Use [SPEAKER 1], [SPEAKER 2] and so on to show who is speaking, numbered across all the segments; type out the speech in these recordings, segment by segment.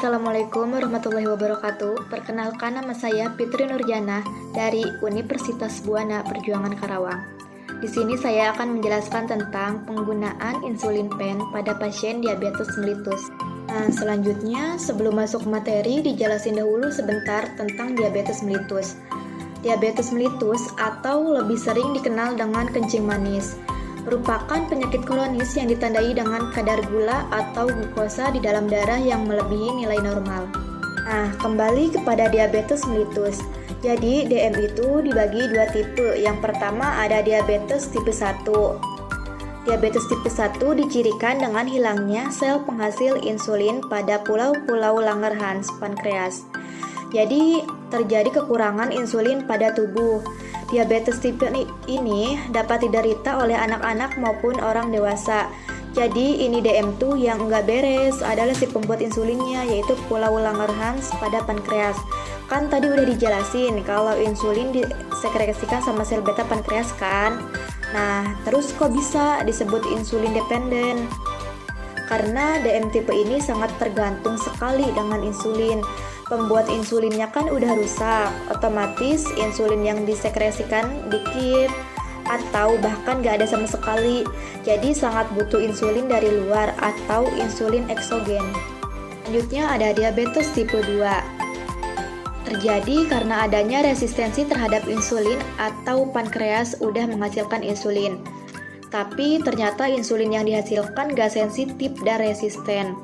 [SPEAKER 1] Assalamualaikum warahmatullahi wabarakatuh. Perkenalkan, nama saya Fitri Nurjana dari Universitas Buana Perjuangan Karawang. Di sini saya akan menjelaskan tentang penggunaan insulin pen pada pasien diabetes mellitus. Nah, selanjutnya sebelum masuk materi dijelasin dahulu sebentar tentang diabetes mellitus. Diabetes mellitus atau lebih sering dikenal dengan kencing manis merupakan penyakit kronis yang ditandai dengan kadar gula atau glukosa di dalam darah yang melebihi nilai normal. Nah, kembali kepada diabetes mellitus. Jadi, DM itu dibagi dua tipe. Yang pertama ada diabetes tipe 1. Diabetes tipe 1 dicirikan dengan hilangnya sel penghasil insulin pada pulau-pulau Langerhans pankreas. Jadi, terjadi kekurangan insulin pada tubuh. Diabetes tipe ini dapat diderita oleh anak-anak maupun orang dewasa. Jadi ini DM2 yang enggak beres adalah si pembuat insulinnya, yaitu pulau Langerhans pada pankreas. Kan tadi udah dijelasin kalau insulin disekresikan sama sel beta pankreas kan. Nah, terus kok bisa disebut insulin dependen? Karena DM tipe ini sangat tergantung sekali dengan insulin. Pembuat insulinnya kan udah rusak, otomatis insulin yang disekresikan dikit atau bahkan gak ada sama sekali. Jadi sangat butuh insulin dari luar atau insulin eksogen. Selanjutnya ada diabetes tipe 2. Terjadi karena adanya resistensi terhadap insulin atau pankreas udah menghasilkan insulin. Tapi ternyata insulin yang dihasilkan gak sensitif dan resisten.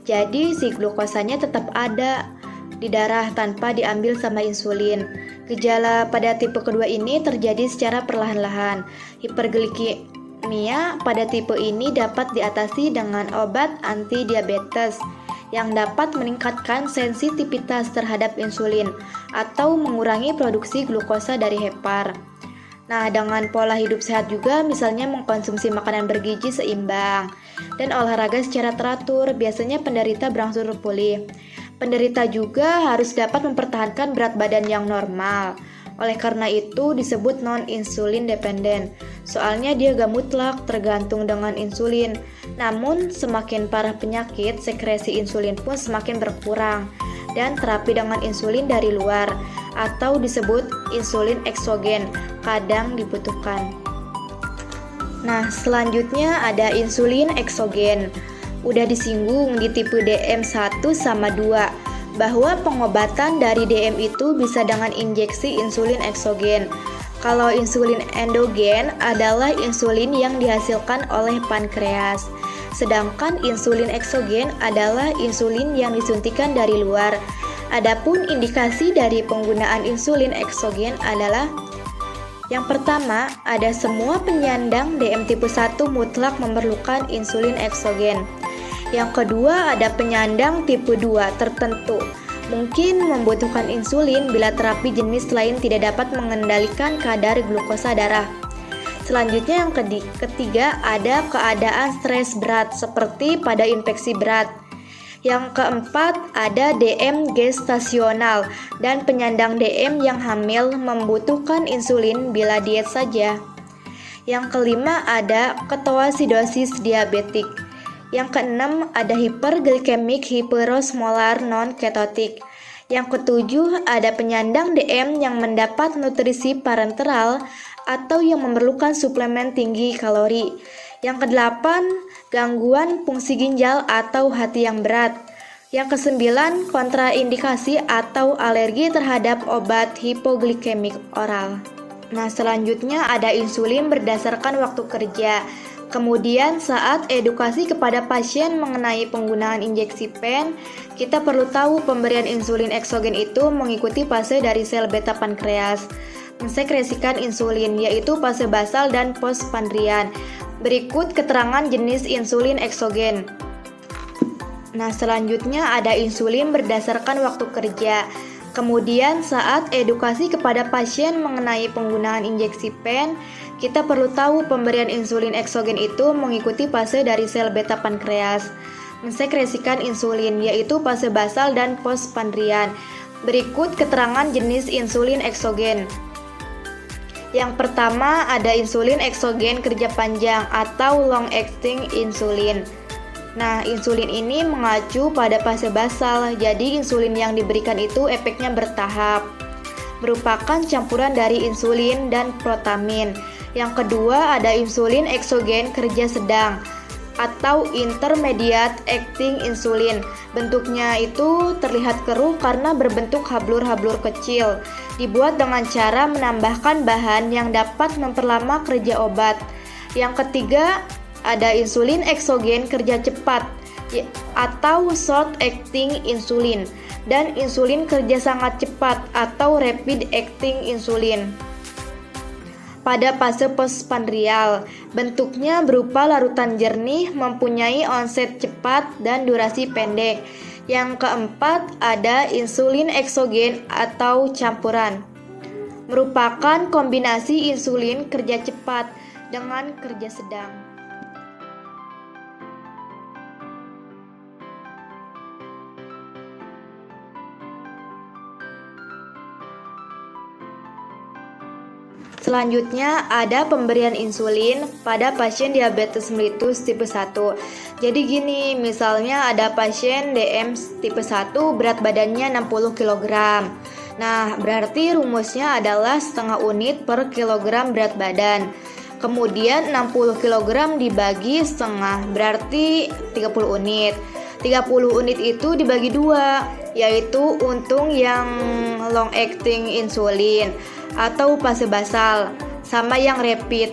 [SPEAKER 1] Jadi si glukosanya tetap ada di darah tanpa diambil sama insulin. Gejala pada tipe kedua ini terjadi secara perlahan-lahan. Hiperglikemia pada tipe ini dapat diatasi dengan obat anti diabetes yang dapat meningkatkan sensitivitas terhadap insulin atau mengurangi produksi glukosa dari hepar. Nah, dengan pola hidup sehat juga, misalnya mengkonsumsi makanan bergizi seimbang dan olahraga secara teratur, biasanya penderita berangsur pulih. Penderita juga harus dapat mempertahankan berat badan yang normal. Oleh karena itu disebut non-insulin dependen. Soalnya dia gak mutlak tergantung dengan insulin. Namun semakin parah penyakit, sekresi insulin pun semakin berkurang. Dan terapi dengan insulin dari luar atau disebut insulin eksogen kadang dibutuhkan. Nah, selanjutnya ada insulin eksogen. Udah disinggung di tipe DM1 sama 2 bahwa pengobatan dari DM itu bisa dengan injeksi insulin eksogen. Kalau insulin endogen adalah insulin yang dihasilkan oleh pankreas. Sedangkan insulin eksogen adalah insulin yang disuntikan dari luar. Adapun indikasi dari penggunaan insulin eksogen adalah yang pertama, ada semua penyandang DM tipe 1 mutlak memerlukan insulin eksogen. Yang kedua, ada penyandang tipe 2 tertentu mungkin membutuhkan insulin bila terapi jenis lain tidak dapat mengendalikan kadar glukosa darah. Selanjutnya yang ketiga, ada keadaan stres berat seperti pada infeksi berat. Yang keempat, ada DM gestasional dan penyandang DM yang hamil membutuhkan insulin bila diet saja. Yang kelima, ada ketoasidosis diabetik. Yang keenam, ada hiperglikemik hiperosmolar non-ketotik. Yang ketujuh, ada penyandang DM yang mendapat nutrisi parenteral atau yang memerlukan suplemen tinggi kalori. Yang kedelapan, gangguan fungsi ginjal atau hati yang berat. Yang kesembilan, kontraindikasi atau alergi terhadap obat hipoglikemik oral. Nah, selanjutnya ada insulin berdasarkan waktu kerja. Kemudian saat edukasi kepada pasien mengenai penggunaan injeksi pen, kita perlu tahu pemberian insulin eksogen itu mengikuti fase dari sel beta pankreas mensekresikan insulin, yaitu fase basal dan postprandial. Berikut keterangan jenis insulin eksogen. Nah, selanjutnya ada insulin berdasarkan waktu kerja. Kemudian saat edukasi kepada pasien mengenai penggunaan injeksi pen, kita perlu tahu pemberian insulin eksogen itu mengikuti fase dari sel beta pankreas mensekresikan insulin, yaitu fase basal dan postprandial. Berikut keterangan jenis insulin eksogen. Yang pertama ada insulin eksogen kerja panjang atau long acting insulin. Nah, insulin ini mengacu pada fase basal, jadi insulin yang diberikan itu efeknya bertahap. Merupakan campuran dari insulin dan protamin. Yang kedua ada insulin eksogen kerja sedang atau intermediate acting insulin. Bentuknya itu terlihat keruh karena berbentuk hablur-hablur kecil. Dibuat dengan cara menambahkan bahan yang dapat memperlama kerja obat. Yang ketiga ada insulin eksogen kerja cepat atau short acting insulin dan insulin kerja sangat cepat atau rapid acting insulin. Pada fase postprandial, bentuknya berupa larutan jernih, mempunyai onset cepat dan durasi pendek. Yang keempat ada insulin eksogen atau campuran. Merupakan kombinasi insulin kerja cepat dengan kerja sedang. Selanjutnya ada pemberian insulin pada pasien diabetes mellitus tipe 1. Jadi gini, misalnya ada pasien DM tipe 1 berat badannya 60 kg. Nah, berarti rumusnya adalah setengah unit per kilogram berat badan. Kemudian 60 kg dibagi setengah, berarti 30 unit. 30 unit itu dibagi dua, yaitu untuk yang long acting insulin atau fase basal sama yang rapid.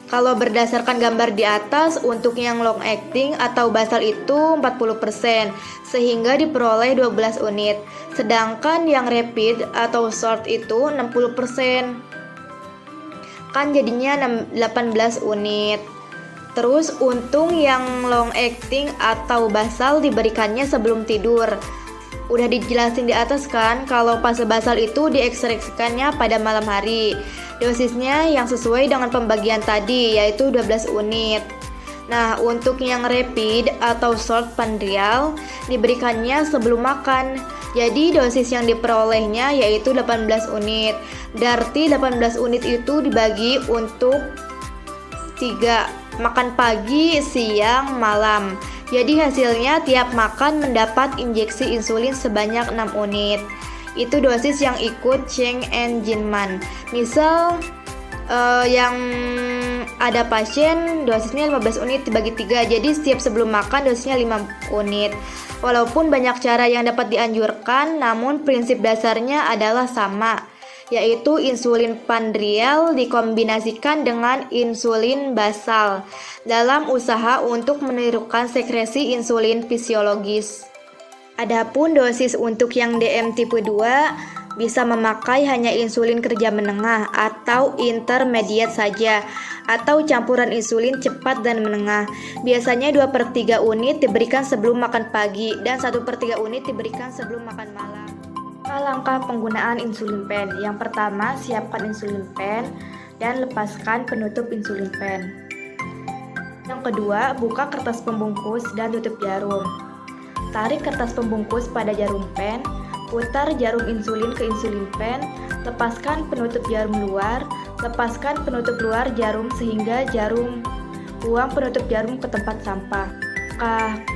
[SPEAKER 1] Kalau berdasarkan gambar di atas, untuk yang long acting atau basal itu 40%, sehingga diperoleh 12 unit. Sedangkan yang rapid atau short itu 60%. Kan jadinya 18 unit. Terus untung yang long acting atau basal diberikannya sebelum tidur. Udah dijelasin di atas kan, kalau fase basal itu diekstraksikannya pada malam hari. Dosisnya yang sesuai dengan pembagian tadi, yaitu 12 unit. Nah, untuk yang rapid atau short prandial diberikannya sebelum makan. Jadi dosis yang diperolehnya yaitu 18 unit. Berarti 18 unit itu dibagi untuk 3, makan pagi, siang, malam. Jadi hasilnya tiap makan mendapat injeksi insulin sebanyak 6 unit. Itu dosis yang ikut Cheng and Jinman. Misal yang ada pasien dosisnya 15 unit dibagi 3. Jadi setiap sebelum makan dosisnya 5 unit. Walaupun banyak cara yang dapat dianjurkan, namun prinsip dasarnya adalah sama, yaitu insulin prandial dikombinasikan dengan insulin basal dalam usaha untuk menirukan sekresi insulin fisiologis. Adapun dosis untuk yang DM tipe 2 bisa memakai hanya insulin kerja menengah atau intermediate saja, atau campuran insulin cepat dan menengah. Biasanya 2/3 unit diberikan sebelum makan pagi dan 1/3 unit diberikan sebelum makan malam. Langkah penggunaan insulin pen. Yang pertama, siapkan insulin pen dan lepaskan penutup insulin pen. Yang kedua, buka kertas pembungkus dan tutup jarum. Tarik kertas pembungkus pada jarum pen, putar jarum insulin ke insulin pen, lepaskan penutup jarum luar, lepaskan penutup luar jarum sehingga jarum, buang penutup jarum ke tempat sampah.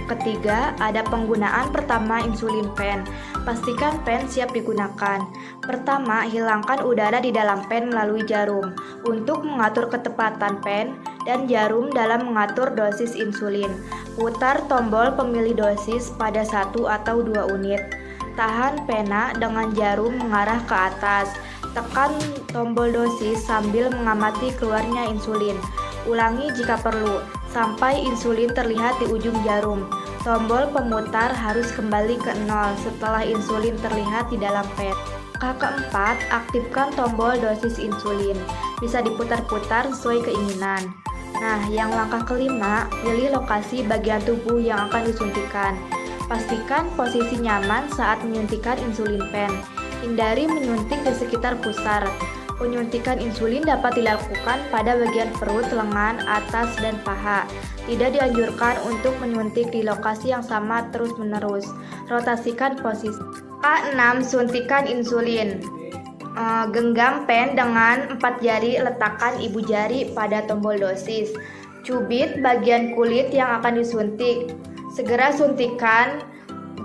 [SPEAKER 1] Ketiga, ada penggunaan pertama insulin pen. Pastikan pen siap digunakan. Pertama, hilangkan udara di dalam pen melalui jarum untuk mengatur ketepatan pen dan jarum dalam mengatur dosis insulin. Putar tombol pemilih dosis pada 1 atau 2 unit. Tahan pena dengan jarum mengarah ke atas. Tekan tombol dosis sambil mengamati keluarnya insulin. Ulangi jika perlu, sampai insulin terlihat di ujung jarum. Tombol pemutar harus kembali ke 0 setelah insulin terlihat di dalam pen. Keempat, aktifkan tombol dosis insulin. Bisa diputar-putar sesuai keinginan. Nah, yang langkah kelima, pilih lokasi bagian tubuh yang akan disuntikan. Pastikan posisi nyaman saat menyuntikkan insulin pen. Hindari menyuntik di sekitar pusar. Penyuntikan insulin dapat dilakukan pada bagian perut, lengan, atas, dan paha. Tidak dianjurkan untuk menyuntik di lokasi yang sama terus-menerus. Rotasikan posisi. A6. Suntikan insulin. Genggam pen dengan 4 jari, letakkan ibu jari pada tombol dosis. Cubit bagian kulit yang akan disuntik. Segera suntikan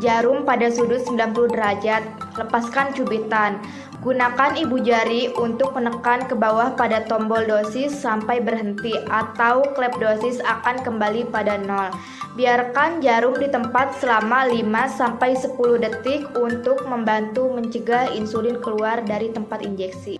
[SPEAKER 1] jarum pada sudut 90 derajat. Lepaskan cubitan. Gunakan ibu jari untuk menekan ke bawah pada tombol dosis sampai berhenti atau klep dosis akan kembali pada 0. Biarkan jarum di tempat selama 5-10 detik untuk membantu mencegah insulin keluar dari tempat injeksi.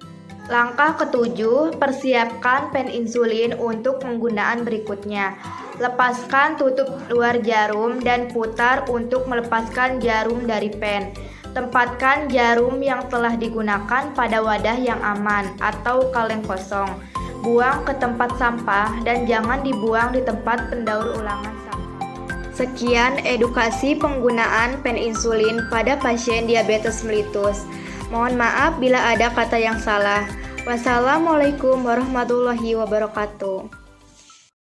[SPEAKER 1] Langkah ketujuh, persiapkan pen insulin untuk penggunaan berikutnya. Lepaskan tutup luar jarum dan putar untuk melepaskan jarum dari pen. Tempatkan jarum yang telah digunakan pada wadah yang aman atau kaleng kosong. Buang ke tempat sampah dan jangan dibuang di tempat pendaur ulangan sampah. Sekian edukasi penggunaan pen insulin pada pasien diabetes mellitus. Mohon maaf bila ada kata yang salah. Wassalamualaikum warahmatullahi wabarakatuh.